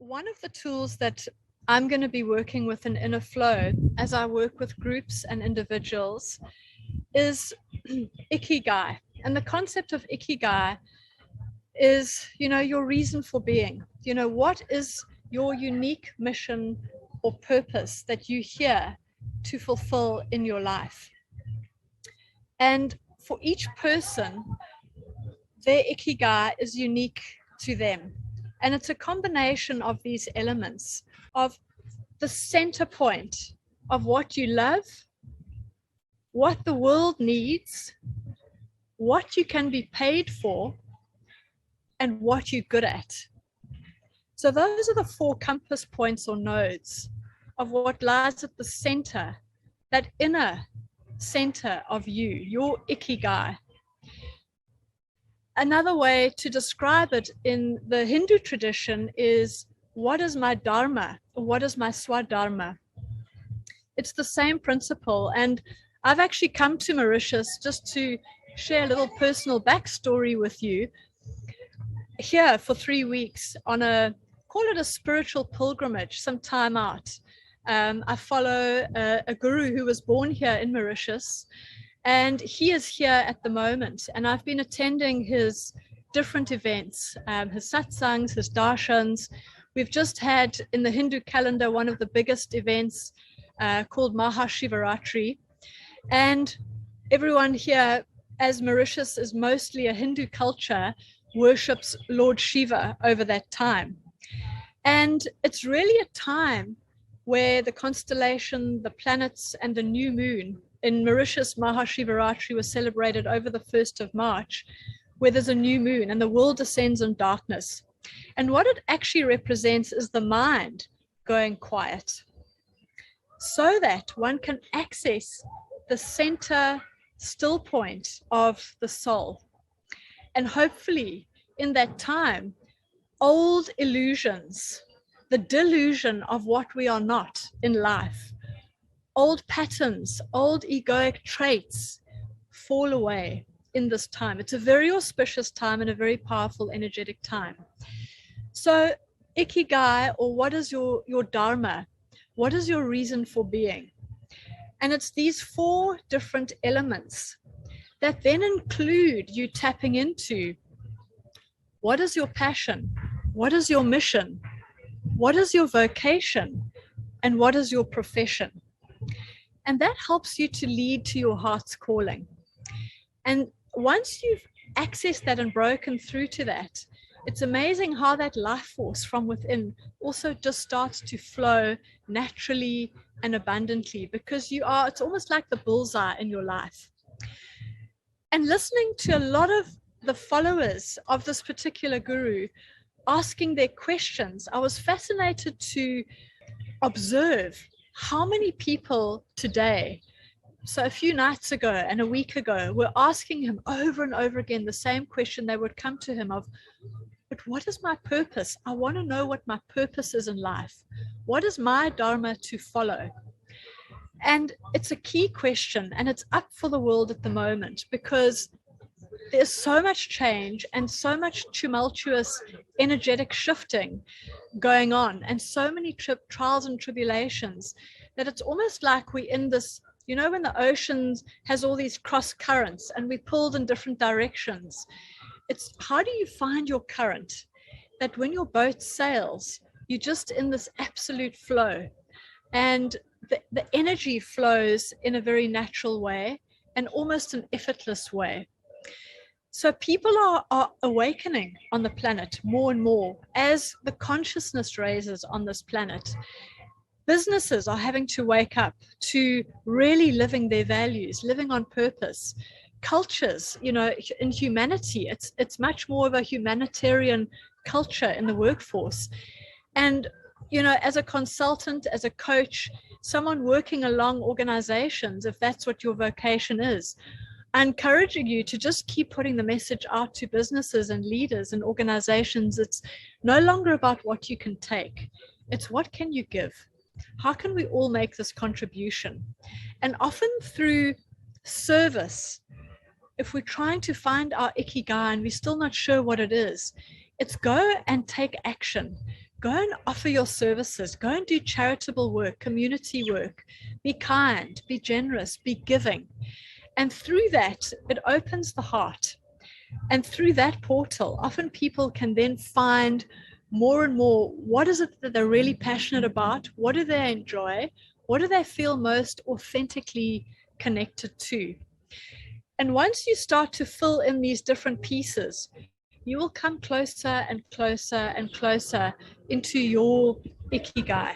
One of the tools that I'm going to be working with in innerFLOW as I work with groups and individuals is IKIGAI. And the concept of IKIGAI is, your reason for being. What is your unique mission or purpose that you're here to fulfill in your life? And for each person, their IKIGAI is unique to them. And it's a combination of these elements of the center point of what you love, what the world needs, what you can be paid for, and what you're good at. So those are the 4 compass points or nodes of what lies at the center, that inner center of you, your IKIGAI. Another way to describe it in the Hindu tradition is, what is my dharma? Or what is my swadharma? It's the same principle. And I've actually come to Mauritius just to share a little personal backstory with you, here for 3 weeks on call it a spiritual pilgrimage, some time out. I follow a guru who was born here in Mauritius, and he is here at the moment. And I've been attending his different events, his satsangs, his darshans. We've just had in the Hindu calendar one of the biggest events called Mahashivaratri. And everyone here, as Mauritius is mostly a Hindu culture, worships Lord Shiva over that time. And it's really a time where the constellation, the planets, and the new moon, in Mauritius, Mahashivaratri was celebrated over the 1st of March, where there's a new moon and the world descends in darkness. And what it actually represents is the mind going quiet, so that one can access the center still point of the soul. And hopefully in that time, old illusions, the delusion of what we are not in life, old patterns, old egoic traits fall away in this time. It's a very auspicious time and a very powerful energetic time. So Ikigai, or what is your dharma? What is your reason for being? And it's these 4 different elements that then include you tapping into, what is your passion? What is your mission? What is your vocation? And what is your profession? And that helps you to lead to your heart's calling. And once you've accessed that and broken through to that, it's amazing how that life force from within also just starts to flow naturally and abundantly, because it's almost like the bullseye in your life. And listening to a lot of the followers of this particular guru asking their questions, I was fascinated to observe how many people today, so a few nights ago and a week ago, were asking him over and over again the same question. They would come to him of, but what is my purpose? I want to know what my purpose is in life. What is my dharma to follow? And it's a key question, and it's up for the world at the moment, because there's so much change and so much tumultuous energetic shifting going on, and so many trials and tribulations, that it's almost like we're in this, when the ocean has all these cross currents and we pulled in different directions. It's how do you find your current, that when your boat sails, you're just in this absolute flow, and the energy flows in a very natural way and almost an effortless way. So people are awakening on the planet more and more as the consciousness raises on this planet. Businesses are having to wake up to really living their values, living on purpose. Cultures, in humanity, it's much more of a humanitarian culture in the workforce. And, as a consultant, as a coach, someone working along organizations, if that's what your vocation is, I'm encouraging you to just keep putting the message out to businesses and leaders and organizations. It's no longer about what you can take. It's what can you give? How can we all make this contribution? And often through service, if we're trying to find our ikigai and we're still not sure what it is, it's go and take action. go and offer your services, go and do charitable work, community work, be kind, be generous, be giving. And through that, it opens the heart. And through that portal, often people can then find more and more, what is it that they're really passionate about? What do they enjoy? What do they feel most authentically connected to? And once you start to fill in these different pieces, you will come closer and closer and closer into your ikigai.